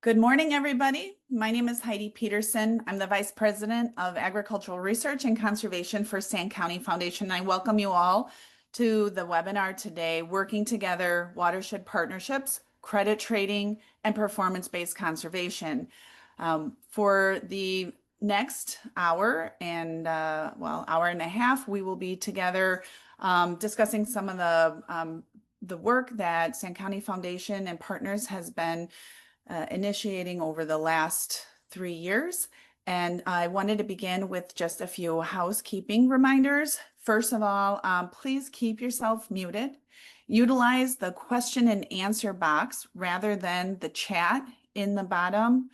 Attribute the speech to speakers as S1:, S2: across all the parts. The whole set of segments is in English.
S1: Good morning, everybody. My name is Heidi Peterson. I'm the Vice President of Agricultural Research and Conservation for Sand County Foundation. I welcome you all to the webinar today, Working Together, Watershed Partnerships, Credit Trading, and Performance-Based Conservation. For the next hour and, hour and a half, we will be together discussing some of the work that Sand County Foundation and partners has been initiating over the last 3 years. And I wanted to begin with just a few housekeeping reminders. First of all, please keep yourself muted. Utilize the question and answer box rather than the chat in the bottom.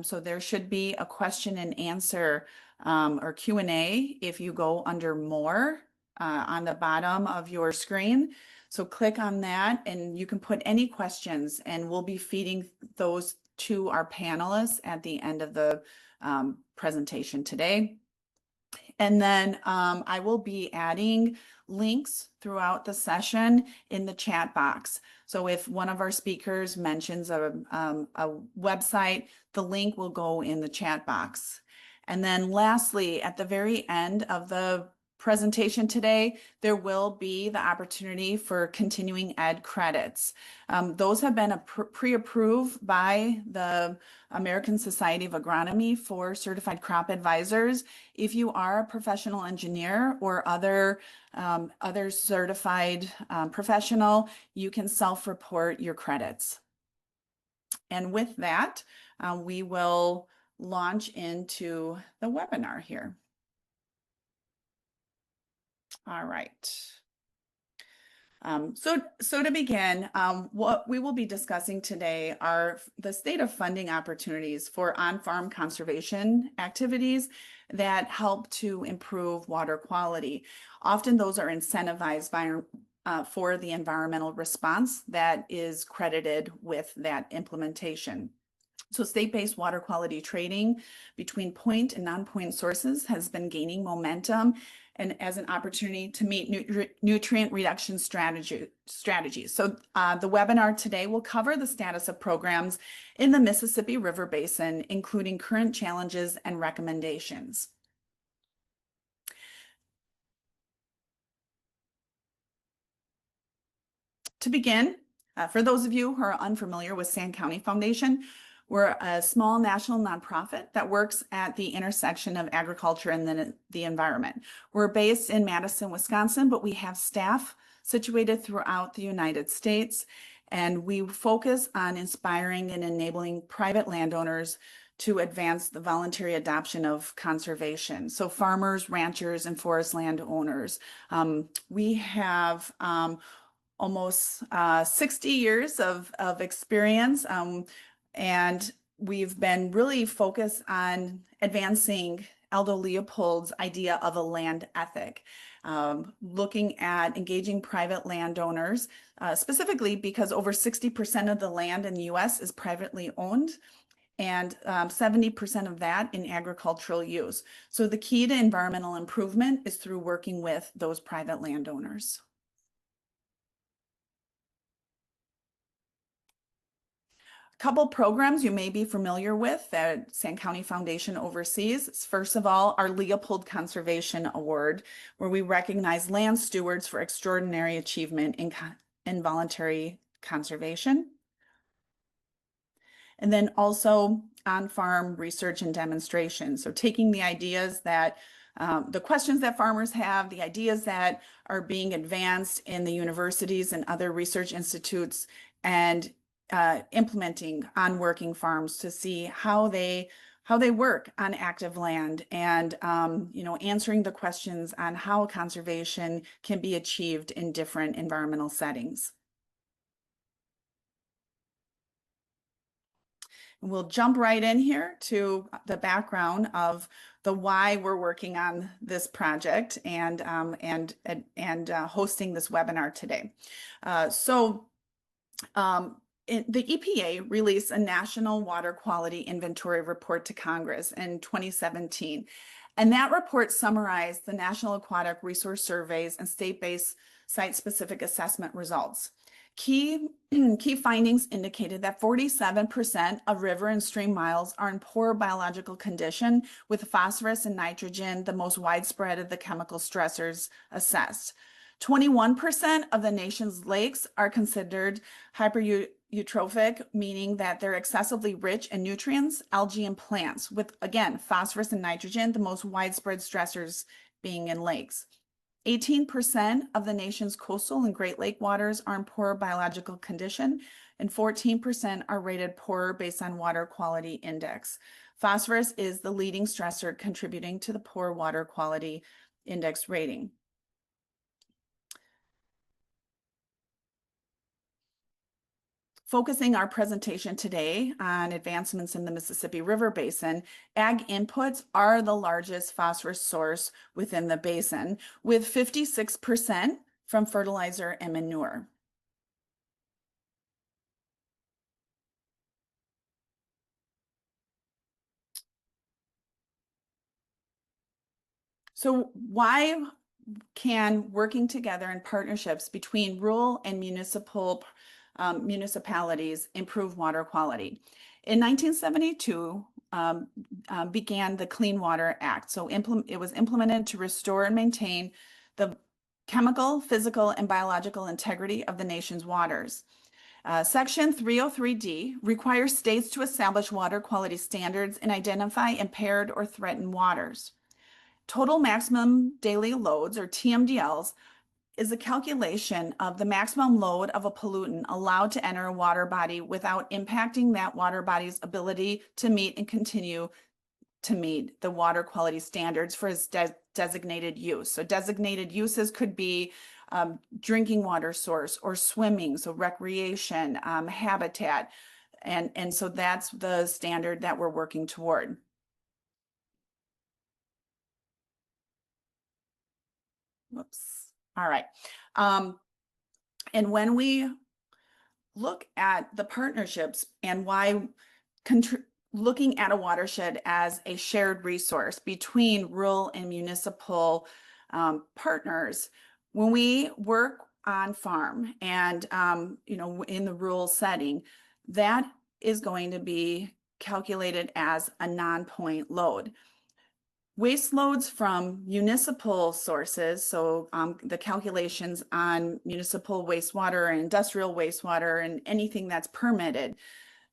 S1: So there should be a question and answer or Q&A if you go under more on the bottom of your screen. So click on that and you can put any questions and we'll be feeding those to our panelists at the end of the presentation today. And then I will be adding links throughout the session in the chat box. So if one of our speakers mentions a website, the link will go in the chat box. And then lastly, at the very end of the presentation today, there will be the opportunity for continuing ed credits. Those have been pre-approved by the American Society of Agronomy for Certified Crop Advisors. If you are a professional engineer or other certified professional, you can self-report your credits. And with that, we will launch into the webinar here. All right. So to begin, what we will be discussing today are the state of funding opportunities for on-farm conservation activities that help to improve water quality. Often those are incentivized by, for the environmental response that is credited with that implementation. So state-based water quality trading between point and non-point sources has been gaining momentum and as an opportunity to meet nutrient reduction strategies. So the webinar today will cover the status of programs in the Mississippi River Basin, including current challenges and recommendations. To begin, for those of you who are unfamiliar with Sand County Foundation, we're a small national nonprofit that works at the intersection of agriculture and the environment. We're based in Madison, Wisconsin, but we have staff situated throughout the United States, and we focus on inspiring and enabling private landowners to advance the voluntary adoption of conservation. So farmers, ranchers, and forest landowners. We have almost 60 years of experience. And we've been really focused on advancing Aldo Leopold's idea of a land ethic, looking at engaging private landowners, specifically because over 60% of the land in the U.S. is privately owned and 70% of that in agricultural use. So the key to environmental improvement is through working with those private landowners. Couple programs you may be familiar with that Sand County Foundation oversees. First of all, our Leopold Conservation Award, where we recognize land stewards for extraordinary achievement in voluntary conservation. And then also on-farm research and demonstration. So taking the ideas that the questions that farmers have, the ideas that are being advanced in the universities and other research institutes, and implementing on working farms to see how they work on active land, and answering the questions on how conservation can be achieved in different environmental settings. We'll jump right in here to the background of the why we're working on this project and hosting this webinar today. The EPA released a National Water Quality Inventory report to Congress in 2017. And that report summarized the National Aquatic Resource Surveys and state-based site-specific assessment results. Key findings indicated that 47% of river and stream miles are in poor biological condition, with phosphorus and nitrogen the most widespread of the chemical stressors assessed. 21% of the nation's lakes are considered hypereutrophic, meaning that they're excessively rich in nutrients, algae, and plants, with, again, phosphorus and nitrogen, the most widespread stressors being in lakes. 18% of the nation's coastal and Great Lake waters are in poor biological condition, and 14% are rated poor based on water quality index. Phosphorus is the leading stressor contributing to the poor water quality index rating. Focusing our presentation today on advancements in the Mississippi River Basin, ag inputs are the largest phosphorus source within the basin, with 56% from fertilizer and manure. So why can working together in partnerships between rural and municipalities improve water quality? In 1972, began the Clean Water Act. So it was implemented to restore and maintain the chemical, physical, and biological integrity of the nation's waters. Section 303D requires states to establish water quality standards and identify impaired or threatened waters. Total maximum daily loads, or TMDLs, is a calculation of the maximum load of a pollutant allowed to enter a water body without impacting that water body's ability to meet and continue to meet the water quality standards for its designated use. So designated uses could be drinking water source or swimming, so recreation, habitat, and so that's the standard that we're working toward. Whoops. All right. And when we look at the partnerships and why looking at a watershed as a shared resource between rural and municipal partners, when we work on farm and in the rural setting, that is going to be calculated as a non-point load. Waste loads from municipal sources, so the calculations on municipal wastewater and industrial wastewater and anything that's permitted,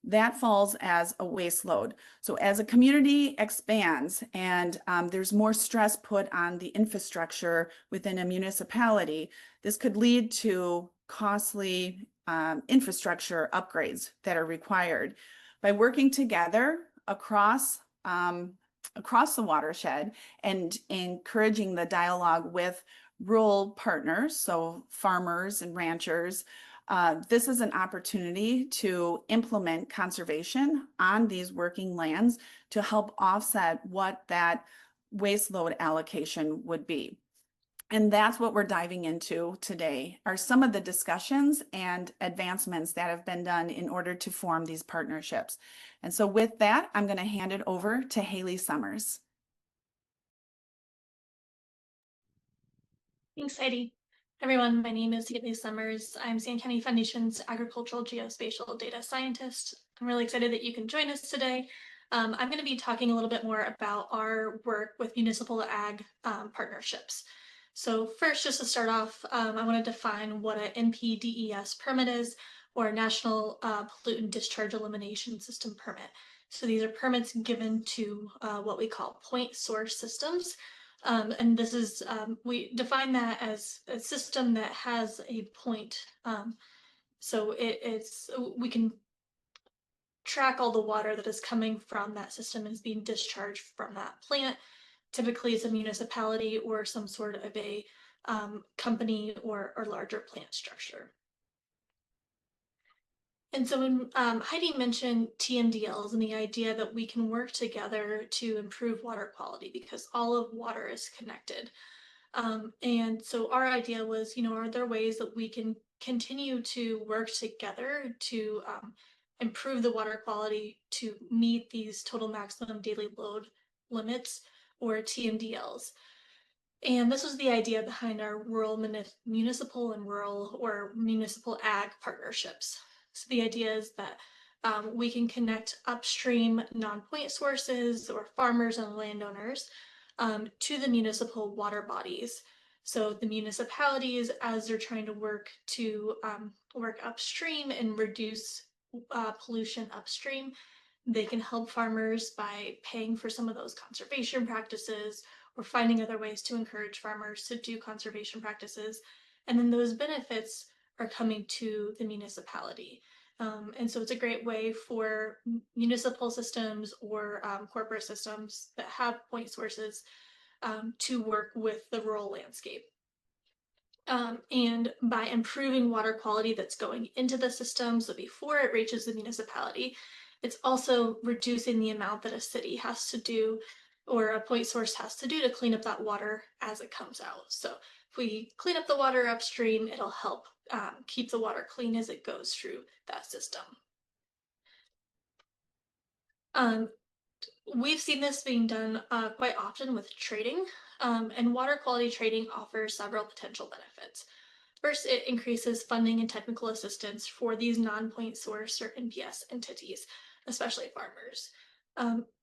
S1: that falls as a waste load. So as a community expands and there's more stress put on the infrastructure within a municipality, this could lead to costly infrastructure upgrades that are required. By working together across the watershed and encouraging the dialogue with rural partners, so farmers and ranchers, this is an opportunity to implement conservation on these working lands to help offset what that waste load allocation would be. And that's what we're diving into today, are some of the discussions and advancements that have been done in order to form these partnerships. And so with that, I'm going to hand it over to Haley Summers.
S2: Thanks, Heidi. Everyone, my name is Haley Summers. I'm Sand County Foundation's Agricultural Geospatial Data Scientist. I'm really excited that you can join us today. I'm going to be talking a little bit more about our work with municipal ag partnerships. So first, just to start off, I want to define what an NPDES permit is, or a National Pollutant Discharge Elimination System permit. So these are permits given to what we call point source systems. And this is, we define that as a system that has a point. So we can track all the water that is coming from that system and is being discharged from that plant. Typically it's a municipality or some sort of a company or larger plant structure. And so when Heidi mentioned TMDLs and the idea that we can work together to improve water quality because all of water is connected. And so our idea was, are there ways that we can continue to work together to improve the water quality to meet these total maximum daily load limits, or TMDLs? And this was the idea behind our municipal and rural or municipal ag partnerships. So the idea is that we can connect upstream non-point sources or farmers and landowners to the municipal water bodies. So the municipalities, as they're trying to work upstream and reduce pollution upstream, they can help farmers by paying for some of those conservation practices or finding other ways to encourage farmers to do conservation practices. And then those benefits are coming to the municipality. And so it's a great way for municipal systems or corporate systems that have point sources to work with the rural landscape. And by improving water quality that's going into the system, so before it reaches the municipality, it's also reducing the amount that a city has to do or a point source has to do to clean up that water as it comes out. So if we clean up the water upstream, it'll help keep the water clean as it goes through that system. We've seen this being done quite often with trading, and water quality trading offers several potential benefits. First, it increases funding and technical assistance for these non-point source or NPS entities, especially farmers.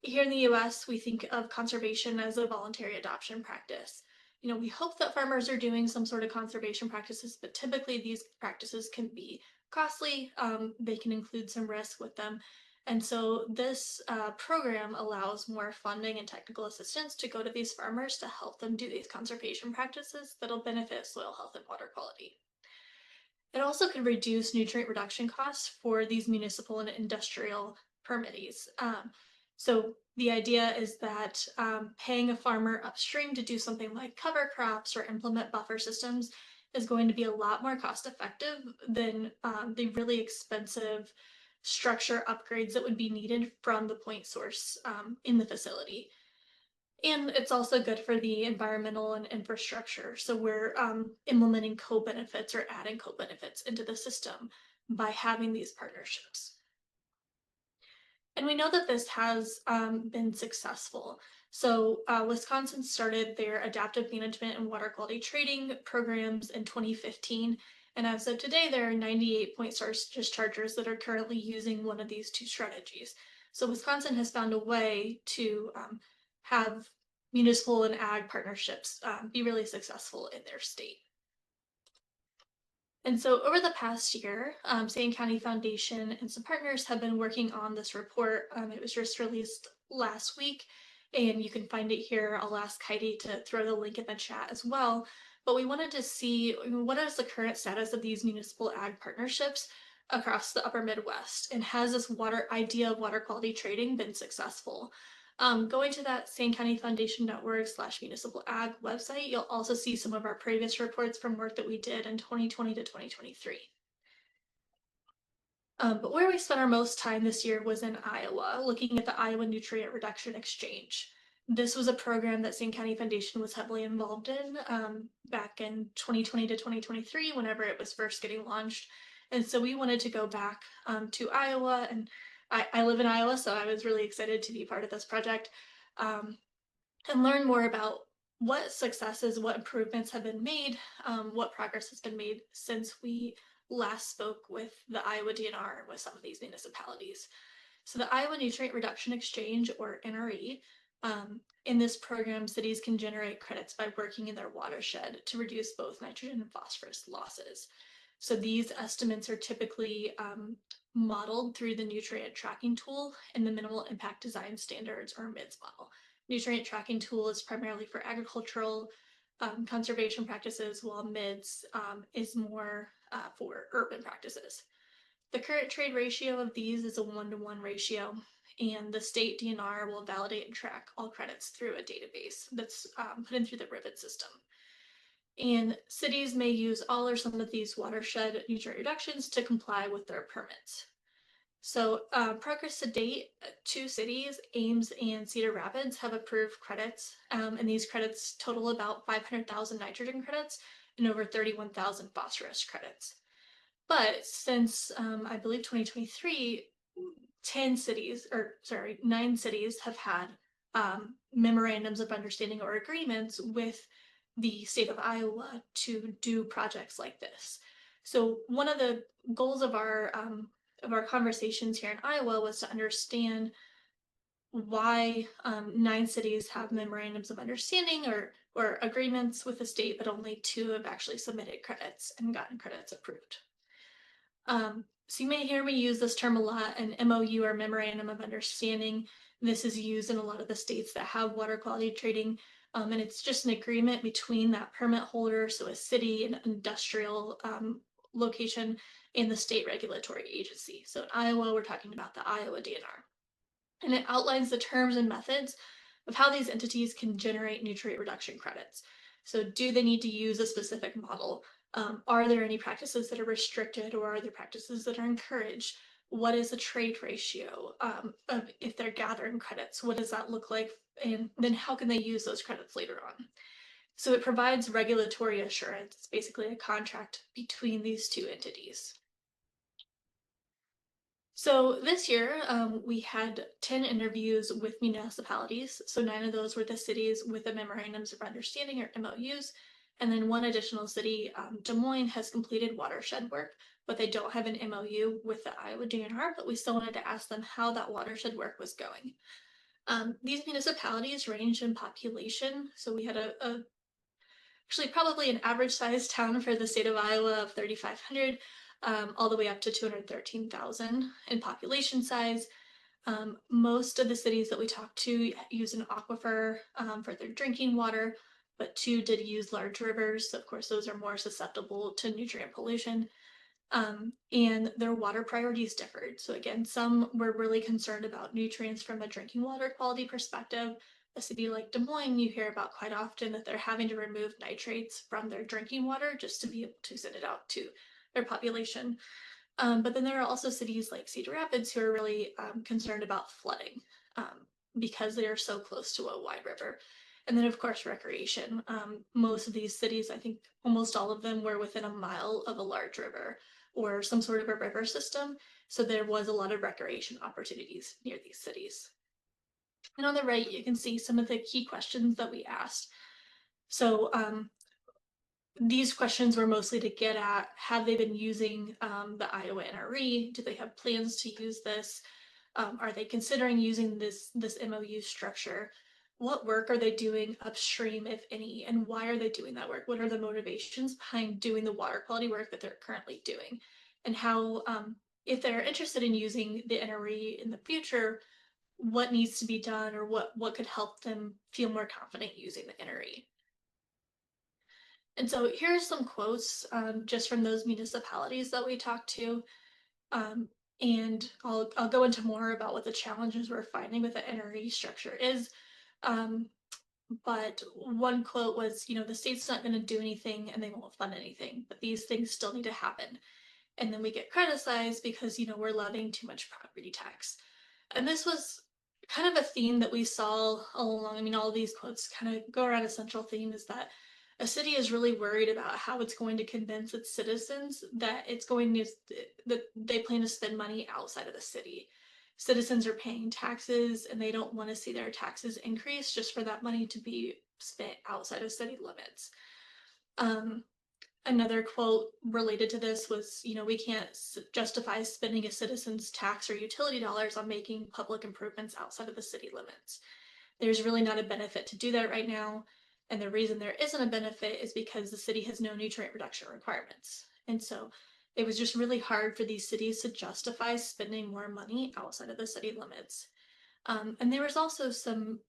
S2: Here in the US, we think of conservation as a voluntary adoption practice. You know, we hope that farmers are doing some sort of conservation practices, but typically these practices can be costly. They can include some risk with them. And so this program allows more funding and technical assistance to go to these farmers to help them do these conservation practices that'll benefit soil health and water quality. It also could reduce nutrient reduction costs for these municipal and industrial permittees. So the idea is that paying a farmer upstream to do something like cover crops or implement buffer systems is going to be a lot more cost effective than the really expensive structure upgrades that would be needed from the point source in the facility. And it's also good for the environmental and infrastructure. So we're implementing co-benefits or adding co-benefits into the system by having these partnerships. And we know that this has been successful. So Wisconsin started their adaptive management and water quality trading programs in 2015. And as of today, there are 98 point source dischargers that are currently using one of these two strategies. So Wisconsin has found a way to have municipal and ag partnerships be really successful in their state. And so over the past year, Sand County Foundation and some partners have been working on this report. It was just released last week, and you can find it here. I'll ask Heidi to throw the link in the chat as well. But we wanted to see what is the current status of these municipal ag partnerships across the upper Midwest, and has this idea of water quality trading been successful? Going to that sandcountyfoundation.org/municipal ag website, you'll also see some of our previous reports from work that we did in 2020 to 2023. But where we spent our most time this year was in Iowa, looking at the Iowa Nutrient Reduction Exchange. This was a program that Sand County Foundation was heavily involved in back in 2020 to 2023, whenever it was first getting launched. And so we wanted to go back to Iowa, and I live in Iowa, so I was really excited to be part of this project and learn more about what successes, what improvements have been made, what progress has been made since we last spoke with the Iowa DNR and with some of these municipalities. So the Iowa Nutrient Reduction Exchange, or NRE, in this program, cities can generate credits by working in their watershed to reduce both nitrogen and phosphorus losses. So these estimates are typically modeled through the nutrient tracking tool and the minimal impact design standards, or MIDS model. Nutrient tracking tool is primarily for agricultural conservation practices, while MIDS is more for urban practices. The current trade ratio of these is a 1-to-1 ratio, and the state DNR will validate and track all credits through a database that's put in through the Rivet system. And cities may use all or some of these watershed nutrient reductions to comply with their permits. So progress to date, 2 cities, Ames and Cedar Rapids, have approved credits, and these credits total about 500,000 nitrogen credits and over 31,000 phosphorus credits. But since I believe 2023, 9 cities have had memorandums of understanding or agreements with the state of Iowa to do projects like this. So one of the goals of our conversations here in Iowa was to understand why 9 cities have memorandums of understanding or agreements with the state, but only 2 have actually submitted credits and gotten credits approved. So you may hear me use this term a lot, an MOU or memorandum of understanding. This is used in a lot of the states that have water quality trading, and it's just an agreement between that permit holder, so a city, an industrial location, and the state regulatory agency. So in Iowa, we're talking about the Iowa DNR. And it outlines the terms and methods of how these entities can generate nutrient reduction credits. So do they need to use a specific model? Are there any practices that are restricted, or are there practices that are encouraged? What is the trade ratio of if they're gathering credits? What does that look like? And then how can they use those credits later on? So it provides regulatory assurance. It's basically a contract between these 2 entities. So this year, we had 10 interviews with municipalities. So 9 of those were the cities with the memorandums of understanding, or MOUs. And then 1 additional city, Des Moines, has completed watershed work, but they don't have an MOU with the Iowa DNR, but we still wanted to ask them how that watershed work was going. These municipalities range in population. So we had actually probably an average sized town for the state of Iowa of 3,500. All the way up to 213,000 in population size. Most of the cities that we talked to use an aquifer for their drinking water, but 2 did use large rivers. So of course, those are more susceptible to nutrient pollution. And their water priorities differed. So again, some were really concerned about nutrients from a drinking water quality perspective. A city like Des Moines, you hear about quite often that they're having to remove nitrates from their drinking water just to be able to send it out to their population. But then there are also cities like Cedar Rapids who are really concerned about flooding because they are so close to a wide river. And then, of course, recreation. Most of these cities, I think almost all of them, were within a mile of a large river or some sort of a river system. So there was a lot of recreation opportunities near these cities. And on the right, you can see some of the key questions that we asked. So these questions were mostly to get at, have they been using the Iowa NRE? Do they have plans to use this? Are they considering using this MOU structure? What work are they doing upstream, if any, and why are they doing that work? What are the motivations behind doing the water quality work that they're currently doing? And how, if they're interested in using the NRE in the future, what needs to be done, or what could help them feel more confident using the NRE? And so here are some quotes just from those municipalities that we talked to. And I'll go into more about what the challenges we're finding with the NRE structure is. But one quote was, the state's not going to do anything and they won't fund anything, but these things still need to happen. And then we get criticized because, we're levying too much property tax. And this was kind of a theme that we saw all along. I mean, all these quotes kind of go around a central theme, is that a city is really worried about how it's going to convince its citizens that that they plan to spend money outside of the city. Citizens are paying taxes and they don't want to see their taxes increase just for that money to be spent outside of city limits. Another quote related to this was, we can't justify spending a citizen's tax or utility dollars on making public improvements outside of the city limits. There's really not a benefit to do that right now. And the reason there isn't a benefit is because the city has no nutrient reduction requirements. And so it was just really hard for these cities to justify spending more money outside of the city limits. And there was also some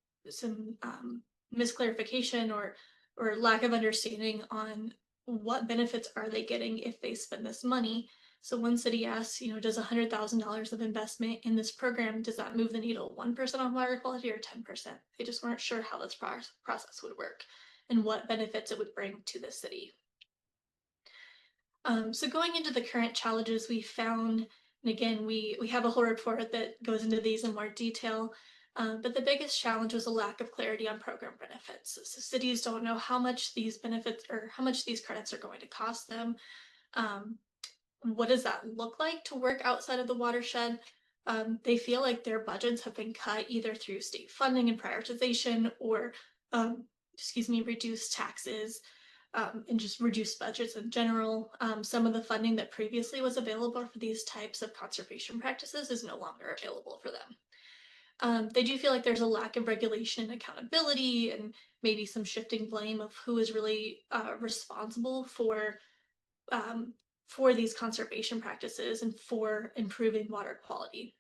S2: misclarification or lack of understanding on what benefits are they getting if they spend this money. So one city asked, does $100,000 of investment in this program, does that move the needle 1% on water quality or 10%? They just weren't sure how this process would work and what benefits it would bring to the city. So going into the current challenges we found, and again, we have a whole report that goes into these in more detail, but the biggest challenge was a lack of clarity on program benefits. So cities don't know how much these benefits or how much these credits are going to cost them. What does that look like to work outside of the watershed? They feel like their budgets have been cut either through state funding and prioritization, or reduce taxes, and just reduce budgets in general. Some of the funding that previously was available for these types of conservation practices is no longer available for them. They do feel like there's a lack of regulation and accountability, and maybe some shifting blame of who is really responsible for these conservation practices and for improving water quality.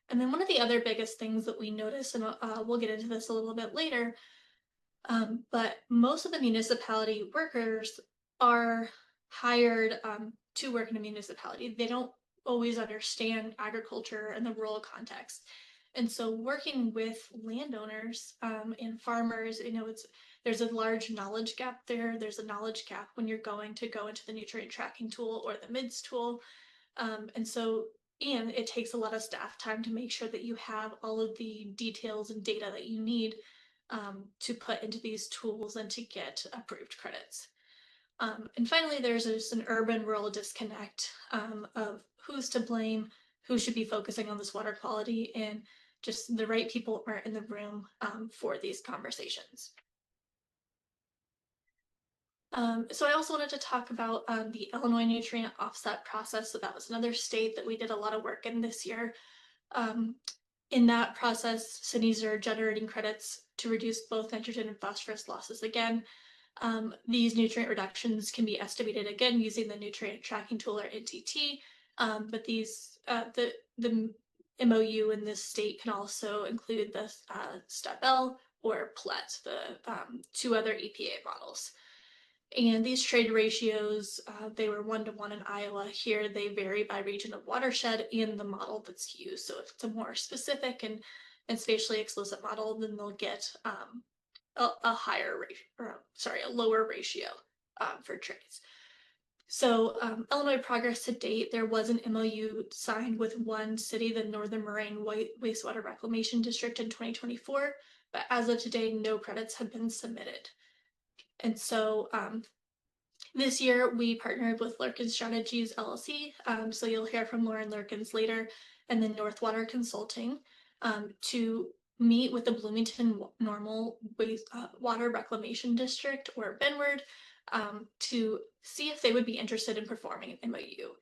S2: And then one of the other biggest things that we notice, and we'll get into this a little bit later, but most of the municipality workers are hired to work in a municipality. They don't always understand agriculture and the rural context. And so working with landowners and farmers, there's a large knowledge gap there. There's a knowledge gap when you're going to go into the nutrient tracking tool or the MIDS tool. And it takes a lot of staff time to make sure that you have all of the details and data that you need to put into these tools and to get approved credits. And finally, there's just an urban-rural disconnect of who's to blame, who should be focusing on this water quality, and just the right people aren't in the room for these conversations. So I also wanted to talk about the Illinois nutrient offset process. So that was another state that we did a lot of work in this year. In that process, cities are generating credits to reduce both nitrogen and phosphorus losses again. These nutrient reductions can be estimated again using the nutrient tracking tool or NTT, but the MOU in this state can also include the STEP-L or PLET, the two other EPA models. And these trade ratios, they were 1-to-1 in Iowa. Here they vary by region of watershed and the model that's used. So if it's a more specific and spatially explicit model, then they'll get a lower ratio for trades. So Illinois progress to date, there was an MOU signed with one city, the Northern Moraine Wastewater Reclamation District in 2024, but as of today, no credits have been submitted. And so this year we partnered with Lurkin Strategies LLC. So you'll hear from Lauren Lurkins later, and then Northwater Consulting to meet with the Bloomington Normal Water Reclamation District, or BENWARD, to see if they would be interested in performing an MOU.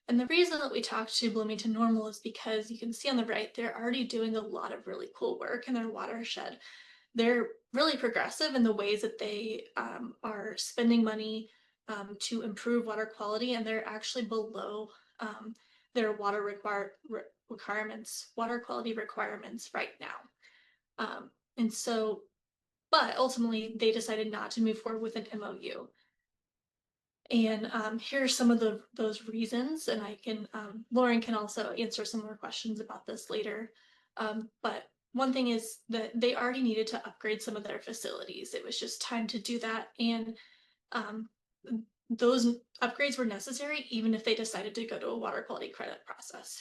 S2: And the reason that we talked to Bloomington Normal is because you can see on the right, they're already doing a lot of really cool work in their watershed. They're really progressive in the ways that they are spending money to improve water quality, and they're actually below their water quality requirements right now. But ultimately they decided not to move forward with an MOU. And here are some of those reasons, and Lauren can also answer some more questions about this later. But one thing is that they already needed to upgrade some of their facilities. It was just time to do that, and those upgrades were necessary even if they decided to go to a water quality credit process.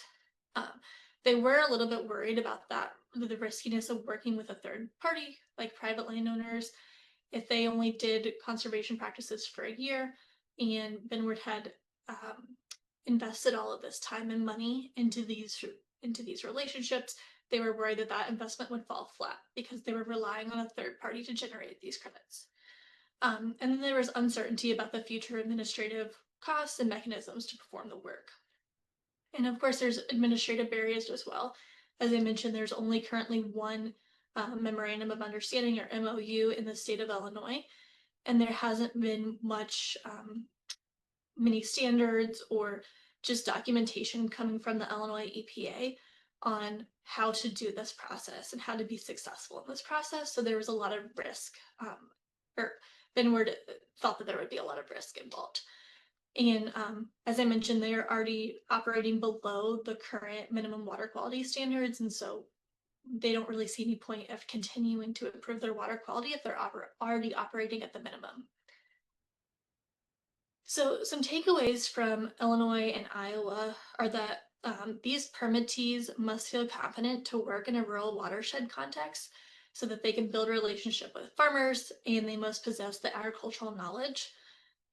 S2: They were a little bit worried about the riskiness of working with a third party, like private landowners, if they only did conservation practices for a year, and BENWARD had invested all of this time and money into these relationships. They were worried that that investment would fall flat because they were relying on a third party to generate these credits. And then there was uncertainty about the future administrative costs and mechanisms to perform the work. And of course, there's administrative barriers as well. As I mentioned, there's only currently one memorandum of understanding, or MOU, in the state of Illinois, and there hasn't been many standards or just documentation coming from the Illinois EPA on how to do this process and how to be successful in this process. So there was a lot of risk, or BENWARD thought that there would be a lot of risk involved. And as I mentioned, they are already operating below the current minimum water quality standards, and so they don't really see any point of continuing to improve their water quality if they're already operating at the minimum. So some takeaways from Illinois and Iowa are that these permittees must feel confident to work in a rural watershed context so that they can build a relationship with farmers, and they must possess the agricultural knowledge.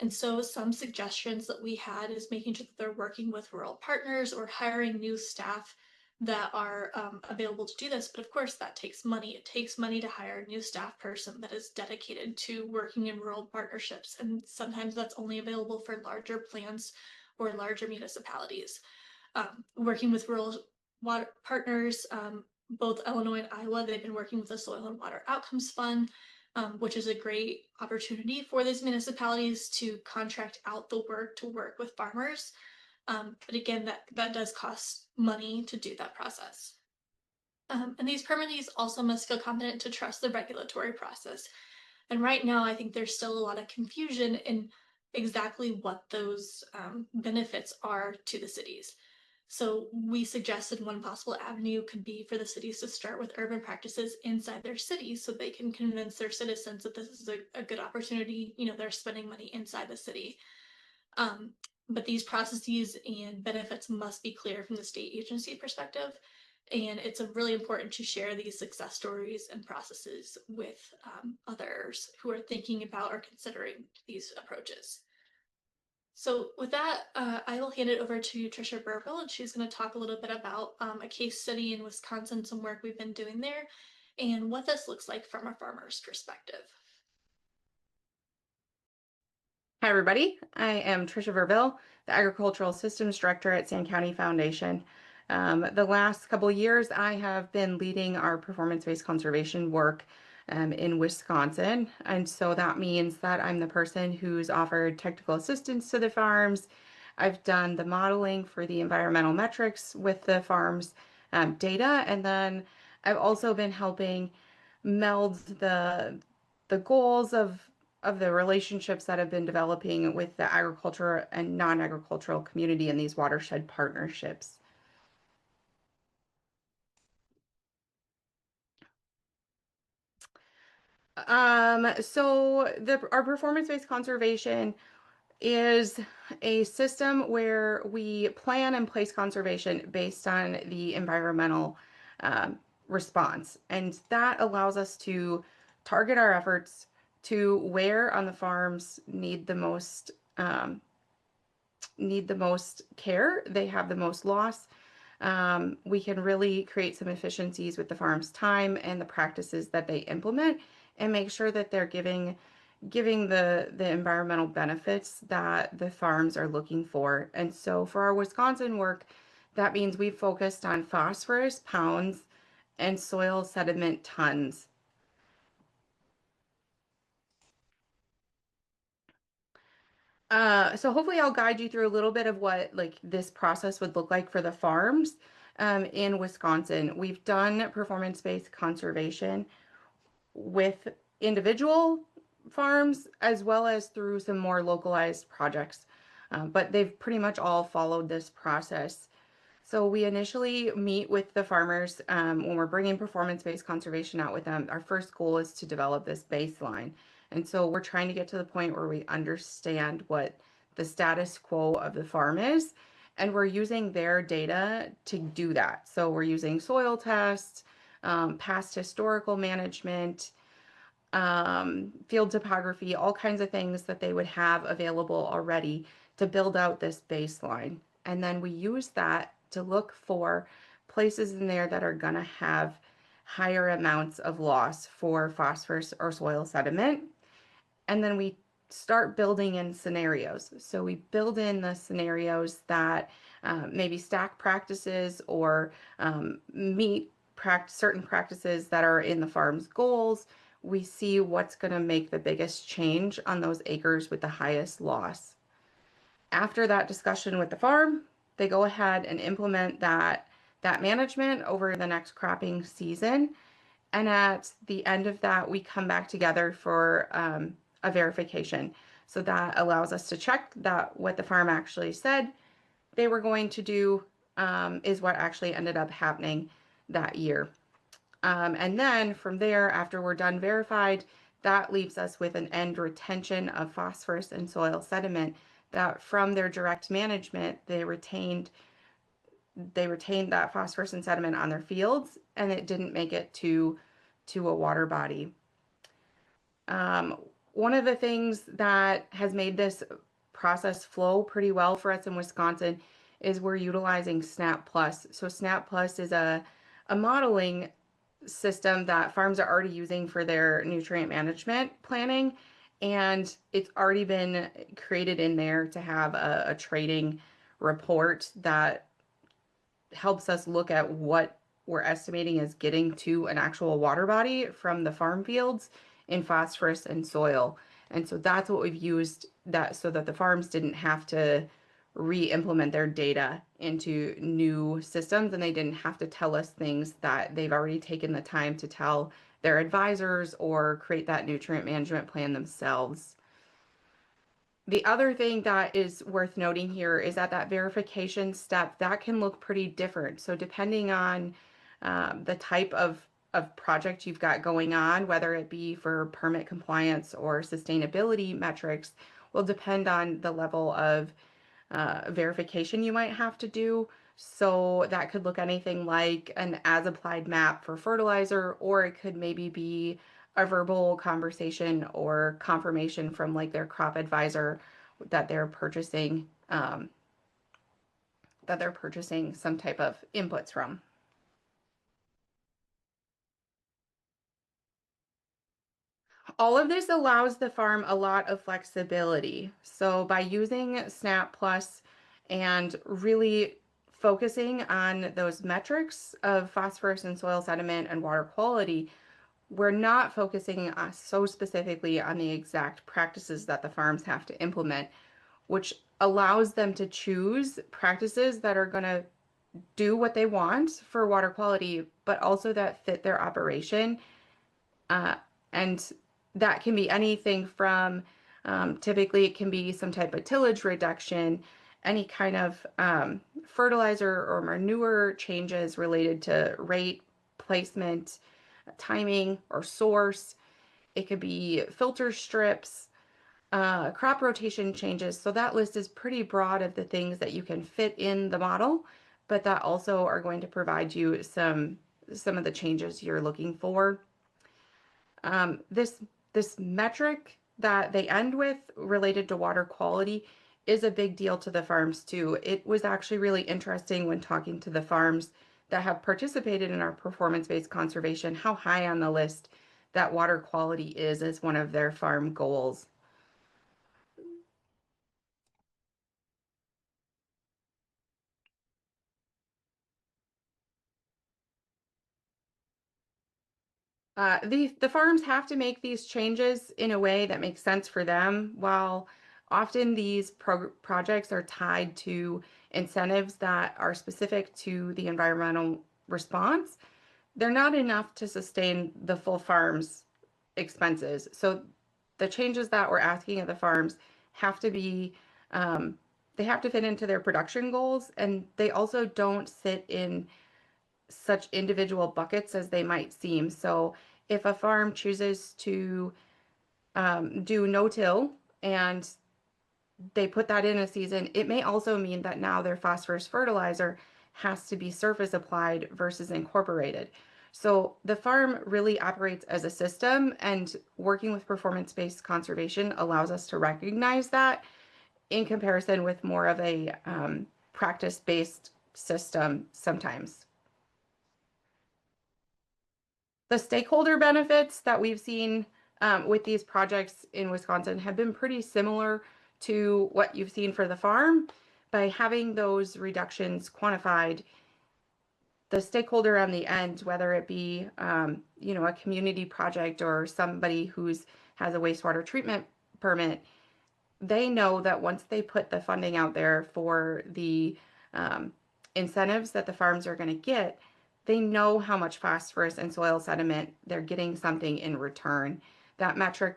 S2: And so some suggestions that we had is making sure that they're working with rural partners or hiring new staff that are available to do this. But of course, that takes money. It takes money to hire a new staff person that is dedicated to working in rural partnerships. And sometimes that's only available for larger plants or larger municipalities. Working with rural water partners, both Illinois and Iowa, they've been working with the Soil and Water Outcomes Fund, which is a great opportunity for these municipalities to contract out the work to work with farmers. But again, that does cost money to do that process. And these permittees also must feel confident to trust the regulatory process. And right now, I think there's still a lot of confusion in exactly what those benefits are to the cities. So we suggested one possible avenue could be for the cities to start with urban practices inside their cities so they can convince their citizens that this is a good opportunity. You know, they're spending money inside the city. Um, but these processes and benefits must be clear from the state agency perspective. And it's really important to share these success stories and processes with others who are thinking about or considering these approaches. So with that, I will hand it over to Trisha Burville, and she's going to talk a little bit about a case study in Wisconsin, some work we've been doing there, and what this looks like from a farmer's perspective.
S3: Hi, everybody. I am Trisha Verville, the Agricultural Systems Director at Sand County Foundation. The last couple of years, I have been leading our performance-based conservation work in Wisconsin. And so that means that I'm the person who's offered technical assistance to the farms. I've done the modeling for the environmental metrics with the farms data. And then I've also been helping meld the goals of the relationships that have been developing with the agriculture and non-agricultural community in these watershed partnerships. Our performance-based conservation is a system where we plan and place conservation based on the environmental response. And that allows us to target our efforts to where on the farms need the most care, they have the most loss. We can really create some efficiencies with the farm's time and the practices that they implement and make sure that they're giving the environmental benefits that the farms are looking for. And so for our Wisconsin work, that means we've focused on phosphorus pounds and soil sediment tons. So hopefully I'll guide you through a little bit of what like this process would look like for the farms in Wisconsin. We've done performance-based conservation with individual farms as well as through some more localized projects, but they've pretty much all followed this process. So we initially meet with the farmers when we're bringing performance-based conservation out with them. Our first goal is to develop this baseline. And so we're trying to get to the point where we understand what the status quo of the farm is, and we're using their data to do that. So we're using soil tests, past historical management, field topography, all kinds of things that they would have available already to build out this baseline. And then we use that to look for places in there that are going to have higher amounts of loss for phosphorus or soil sediment. And then we start building in scenarios. So we build in the scenarios that maybe stack practices or meet certain practices that are in the farm's goals. We see what's going to make the biggest change on those acres with the highest loss. After that discussion with the farm, they go ahead and implement that management over the next cropping season. And at the end of that, we come back together for a verification. So that allows us to check that what the farm actually said they were going to do is what actually ended up happening that year. And then from there, after we're done verified, that leaves us with an end retention of phosphorus and soil sediment that from their direct management, they retained that phosphorus and sediment on their fields, and it didn't make it to a water body. One of the things that has made this process flow pretty well for us in Wisconsin is we're utilizing SNAP Plus. So SNAP Plus is a modeling system that farms are already using for their nutrient management planning. And it's already been created in there to have a trading report that helps us look at what we're estimating as getting to an actual water body from the farm fields in phosphorus and soil. And so that's what we've used that so that the farms didn't have to re-implement their data into new systems, and they didn't have to tell us things that they've already taken the time to tell their advisors or create that nutrient management plan themselves. The other thing that is worth noting here is that that verification step, that can look pretty different. So depending on the type of project you've got going on, whether it be for permit compliance or sustainability metrics, will depend on the level of verification you might have to do. So that could look anything like an as-applied map for fertilizer, or it could maybe be a verbal conversation or confirmation from like their crop advisor that they're purchasing some type of inputs from. All of this allows the farm a lot of flexibility. So by using SNAP Plus and really focusing on those metrics of phosphorus and soil sediment and water quality, we're not focusing so specifically on the exact practices that the farms have to implement, which allows them to choose practices that are going to do what they want for water quality, but also that fit their operation. And that can be anything from typically it can be some type of tillage reduction, any kind of fertilizer or manure changes related to rate, placement, timing, or source. It could be filter strips, crop rotation changes. So that list is pretty broad of the things that you can fit in the model, but that also are going to provide you some of the changes you're looking for. This metric that they end with related to water quality is a big deal to the farms too. It was actually really interesting when talking to the farms that have participated in our performance-based conservation, how high on the list that water quality is as one of their farm goals. The farms have to make these changes in a way that makes sense for them. While often these projects are tied to incentives that are specific to the environmental response, they're not enough to sustain the full farm's expenses. So the changes that we're asking of the farms have to be, they have to fit into their production goals, and they also don't sit in such individual buckets as they might seem. So if a farm chooses to do no-till and they put that in a season, it may also mean that now their phosphorus fertilizer has to be surface applied versus incorporated. So the farm really operates as a system, and working with performance-based conservation allows us to recognize that in comparison with more of a practice-based system sometimes. The stakeholder benefits that we've seen with these projects in Wisconsin have been pretty similar to what you've seen for the farm. By having those reductions quantified, the stakeholder on the end, whether it be a community project or somebody who's has a wastewater treatment permit, they know that once they put the funding out there for the incentives that the farms are going to get, they know how much phosphorus and soil sediment they're getting something in return. That metric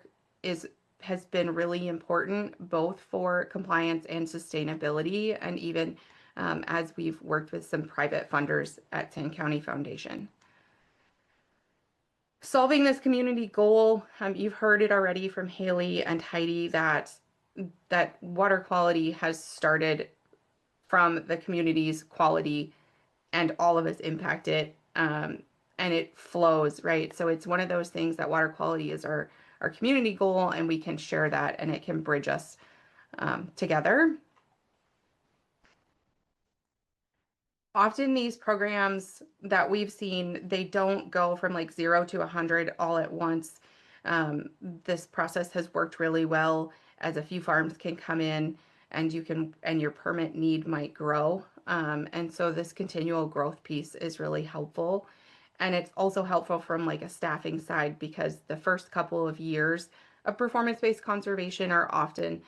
S3: has been really important both for compliance and sustainability, and even as we've worked with some private funders at Sand County Foundation. Solving this community goal, you've heard it already from Haley and Heidi that water quality has started from the community's quality, and all of us impact it, and it flows, right? So it's one of those things that water quality is our community goal, and we can share that, and it can bridge us together. often these programs that we've seen, they don't go from like 0 to 100 all at once. This process has worked really well as a few farms can come in and your permit need might grow. And so this continual growth piece is really helpful. And it's also helpful from like a staffing side because the first couple of years of performance-based conservation are often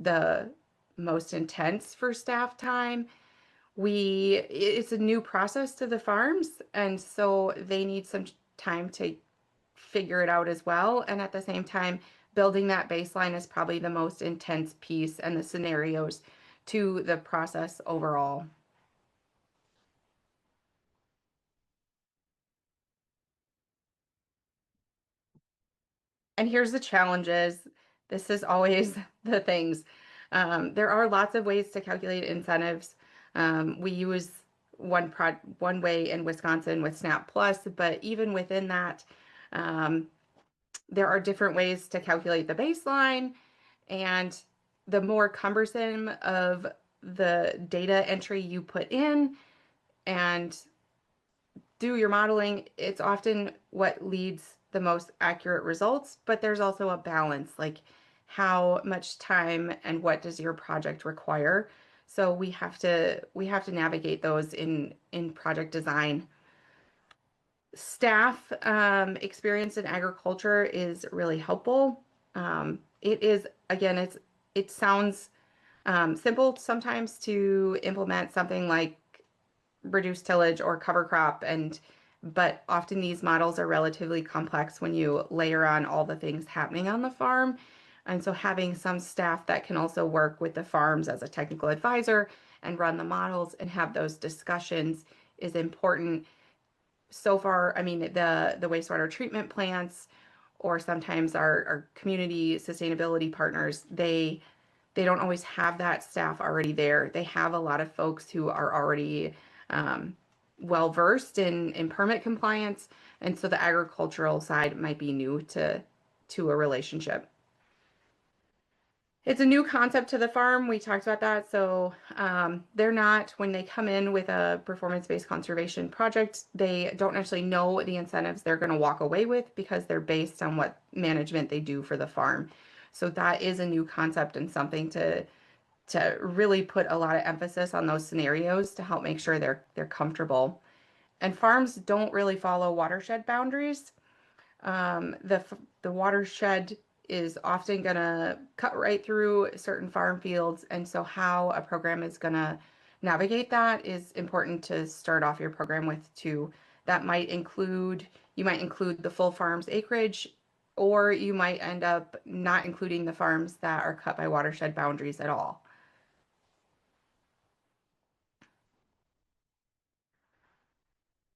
S3: the most intense for staff time. It's a new process to the farms, and so they need some time to figure it out as well. And at the same time, building that baseline is probably the most intense piece and the scenarios to the process overall. And here's the challenges. This is always the things. There are lots of ways to calculate incentives. We use one way in Wisconsin with SNAP Plus, but even within that, um, there are different ways to calculate the baseline, and the more cumbersome of the data entry you put in and do your modeling, it's often what leads the most accurate results, but there's also a balance, like how much time and what does your project require. So we have to navigate those in project design. Staff experience in agriculture is really helpful. It is, again, it sounds simple sometimes to implement something like reduced tillage or cover crop, but often these models are relatively complex when you layer on all the things happening on the farm. And so having some staff that can also work with the farms as a technical advisor and run the models and have those discussions is important. So far, I mean, the wastewater treatment plants or sometimes our community sustainability partners, they don't always have that staff already there. They have a lot of folks who are already well versed in permit compliance, and so the agricultural side might be new to a relationship. It's a new concept to the farm. We talked about that. So they're not, when they come in with a performance-based conservation project, they don't necessarily know the incentives they're going to walk away with because they're based on what management they do for the farm. So that is a new concept and something to really put a lot of emphasis on those scenarios to help make sure they're comfortable. And farms don't really follow watershed boundaries. The watershed is often going to cut right through certain farm fields, and so how a program is going to navigate that is important to start off your program with too. That might include, you might include the full farm's acreage, or you might end up not including the farms that are cut by watershed boundaries at all.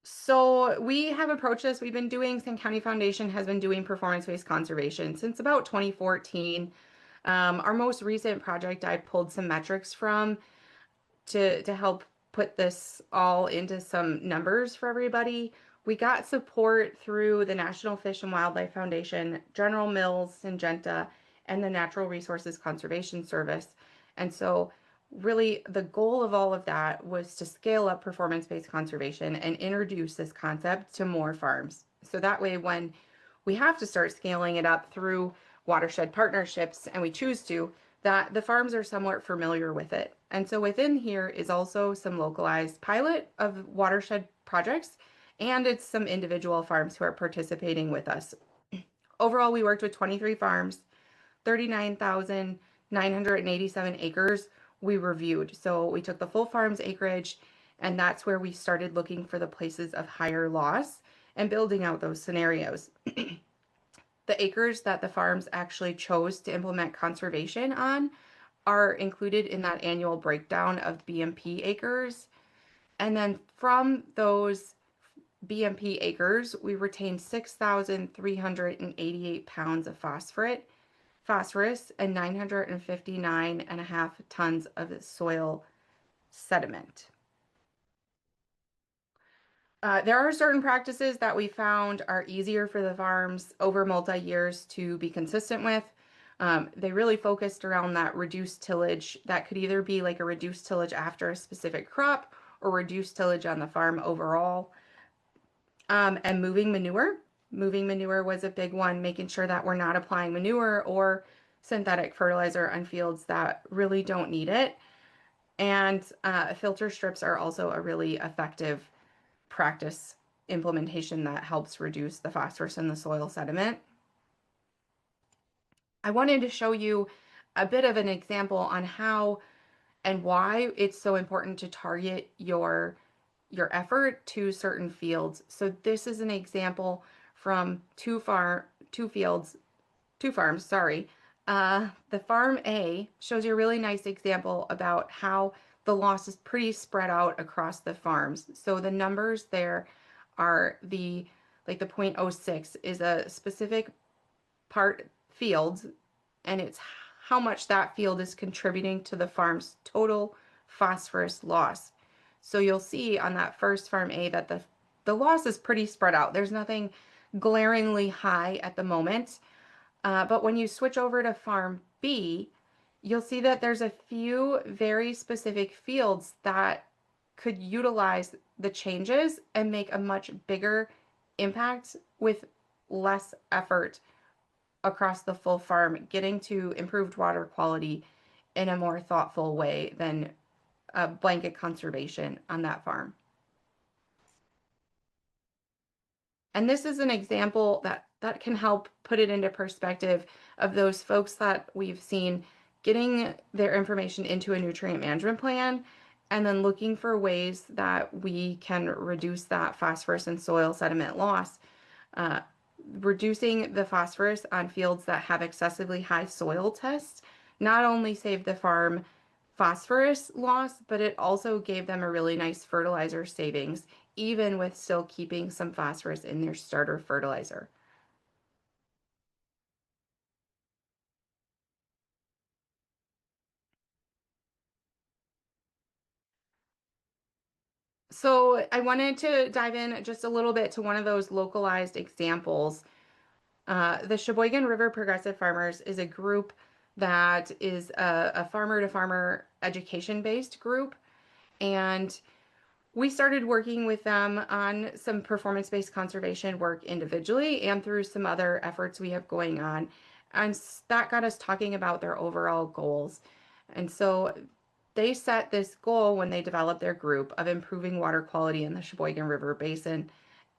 S3: So we have approached this. We've been doing, Sand County Foundation has been doing performance-based conservation since about 2014. Our most recent project, I pulled some metrics from to help put this all into some numbers for everybody. We got support through the National Fish and Wildlife Foundation, General Mills, Syngenta, and the Natural Resources Conservation Service. And so really the goal of all of that was to scale up performance-based conservation and introduce this concept to more farms. So that way when we have to start scaling it up through watershed partnerships and we choose to, that the farms are somewhat familiar with it. And so within here is also some localized pilot of watershed projects, and it's some individual farms who are participating with us. Overall, we worked with 23 farms, 39,987 acres we reviewed. So we took the full farm's acreage, and that's where we started looking for the places of higher loss and building out those scenarios. The acres that the farms actually chose to implement conservation on are included in that annual breakdown of BMP acres. And then from those BMP acres, we retained 6,388 pounds of phosphorus, and 959.5 tons of soil sediment. There are certain practices that we found are easier for the farms over multi-years to be consistent with. They really focused around that reduced tillage. That could either be like a reduced tillage after a specific crop, or reduce tillage on the farm overall. And moving manure. Moving manure was a big one, making sure that we're not applying manure or synthetic fertilizer on fields that really don't need it. And filter strips are also a really effective practice implementation that helps reduce the phosphorus in the soil sediment. I wanted to show you a bit of an example on how and why it's so important to target your effort to certain fields. So this is an example from two farms, sorry. The farm A shows you a really nice example about how the loss is pretty spread out across the farms. So the numbers there are the 0.06 is a specific part field, and it's how much that field is contributing to the farm's total phosphorus loss. So you'll see on that first farm A that the loss is pretty spread out. There's nothing glaringly high at the moment. But when you switch over to farm B, you'll see that there's a few very specific fields that could utilize the changes and make a much bigger impact with less effort across the full farm, getting to improved water quality in a more thoughtful way than a blanket conservation on that farm. And this is an example that can help put it into perspective of those folks that we've seen getting their information into a nutrient management plan and then looking for ways that we can reduce that phosphorus and soil sediment loss. Reducing the phosphorus on fields that have excessively high soil tests not only saved the farm phosphorus loss, but it also gave them a really nice fertilizer savings, even with still keeping some phosphorus in their starter fertilizer. So I wanted to dive in just a little bit to one of those localized examples. The Sheboygan River Progressive Farmers is a group that is a farmer-to-farmer education-based group. And we started working with them on some performance-based conservation work individually and through some other efforts we have going on. And that got us talking about their overall goals. And so they set this goal when they developed their group of improving water quality in the Sheboygan River Basin.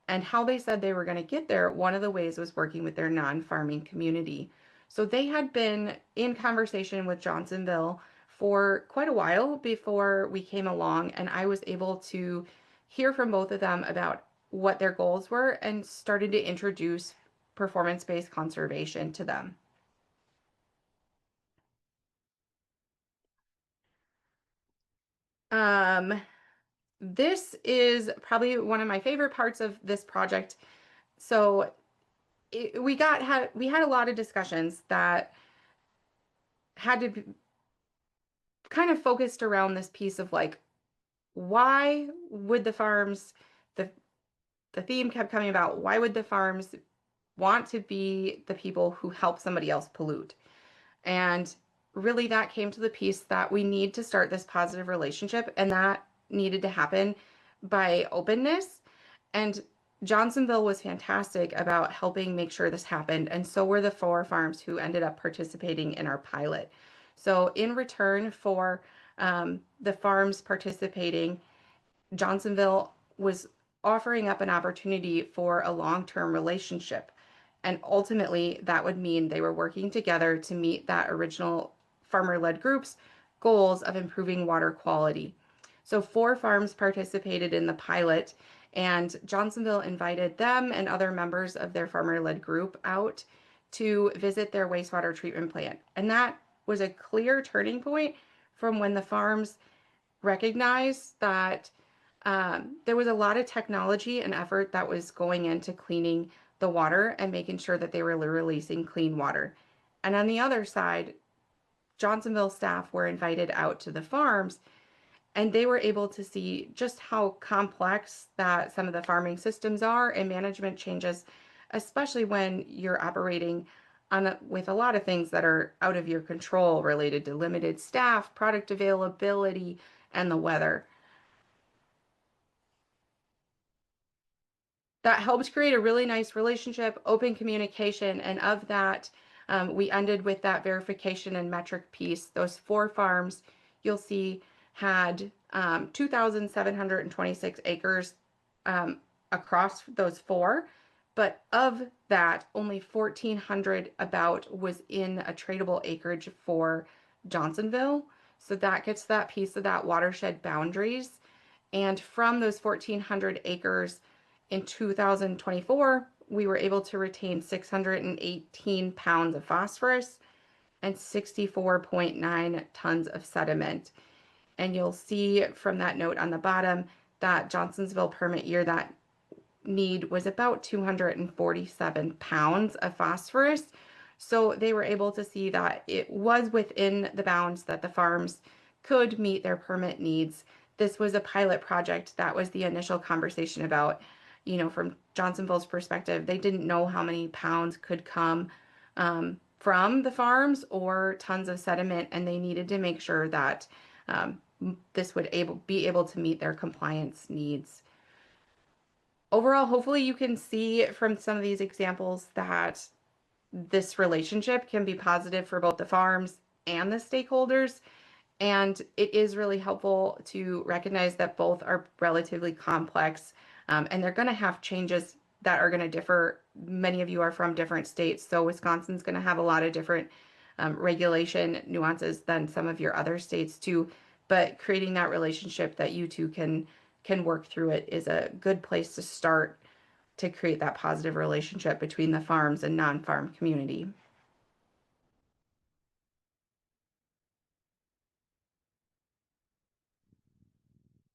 S3: And how they said they were going to get there, one of the ways was working with their non-farming community. So they had been in conversation with Johnsonville for quite a while before we came along, and I was able to hear from both of them about what their goals were and started to introduce performance-based conservation to them. This is probably one of my favorite parts of this project. So we had a lot of discussions that had to be kind of focused around this piece of like, why would the farms, the theme kept coming about, why would the farms want to be the people who help somebody else pollute? And really that came to the piece that we need to start this positive relationship, and that needed to happen by openness. And Johnsonville was fantastic about helping make sure this happened, and so were the 4 farms who ended up participating in our pilot. So in return for the farms participating, Johnsonville was offering up an opportunity for a long-term relationship. And ultimately, that would mean they were working together to meet that original farmer-led group's goals of improving water quality. So 4 farms participated in the pilot, and Johnsonville invited them and other members of their farmer-led group out to visit their wastewater treatment plant. And that was a clear turning point from when the farms recognized that there was a lot of technology and effort that was going into cleaning the water and making sure that they were releasing clean water. And on the other side, Johnsonville staff were invited out to the farms, and they were able to see just how complex that some of the farming systems are and management changes, especially when you're operating with a lot of things that are out of your control related to limited staff, product availability, and the weather. that helped create a really nice relationship, open communication, and of that, we ended with that verification and metric piece. Those 4 farms you'll see had 2,726 acres across those 4, but of that, only 1,400 about was in a tradable acreage for Johnsonville. So that gets that piece of that watershed boundaries. And from those 1,400 acres in 2024, we were able to retain 618 pounds of phosphorus and 64.9 tons of sediment. And you'll see from that note on the bottom that Johnsonsville permit year, that need was about 247 pounds of phosphorus. So they were able to see that it was within the bounds that the farms could meet their permit needs. This was a pilot project. That was the initial conversation about, from Johnsonville's perspective, they didn't know how many pounds could come from the farms or tons of sediment, and they needed to make sure that this would be able to meet their compliance needs. Overall, hopefully you can see from some of these examples that this relationship can be positive for both the farms and the stakeholders. And it is really helpful to recognize that both are relatively complex, and they're going to have changes that are going to differ. Many of you are from different states, so Wisconsin's going to have a lot of different regulation nuances than some of your other states too. But creating that relationship that you two can work through it is a good place to start to create that positive relationship between the farms and non-farm community.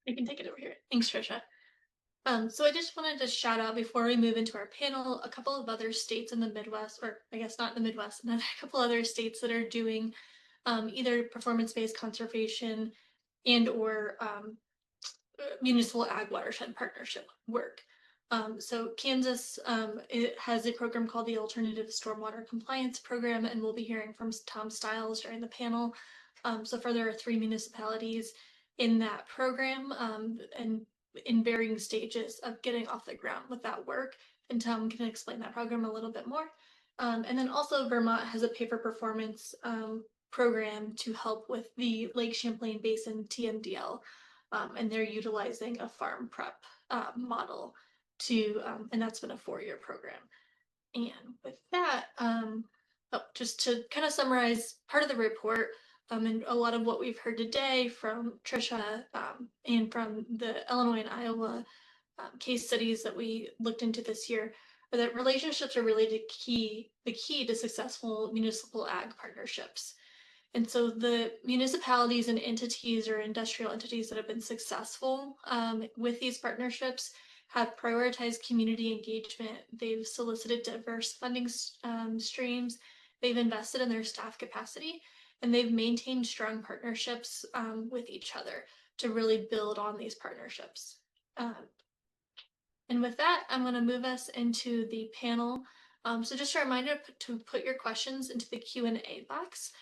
S2: I can take it over here. Thanks, Trisha. So I just wanted to shout out before we move into our panel, a couple of other states in the Midwest, or I guess not in the Midwest, and then a couple other states that are doing either performance-based conservation and or municipal ag watershed partnership work. So Kansas it has a program called the Alternative Stormwater Compliance Program, and we'll be hearing from Tom Stiles during the panel. So far, there are 3 municipalities in that program and in varying stages of getting off the ground with that work. And Tom can explain that program a little bit more. And then also Vermont has a pay-for-performance program to help with the Lake Champlain Basin TMDL. And they're utilizing a farm prep model to, and that's been a 4-year program. And with that, just to kind of summarize part of the report, and a lot of what we've heard today from Trisha and from the Illinois and Iowa case studies that we looked into this year, are that relationships are really the key to successful municipal ag partnerships. And so the municipalities and entities or industrial entities that have been successful with these partnerships have prioritized community engagement. They've solicited diverse funding streams. They've invested in their staff capacity, and they've maintained strong partnerships with each other to really build on these partnerships. And with that, I'm going to move us into the panel. So just a reminder to put your questions into the Q&A box.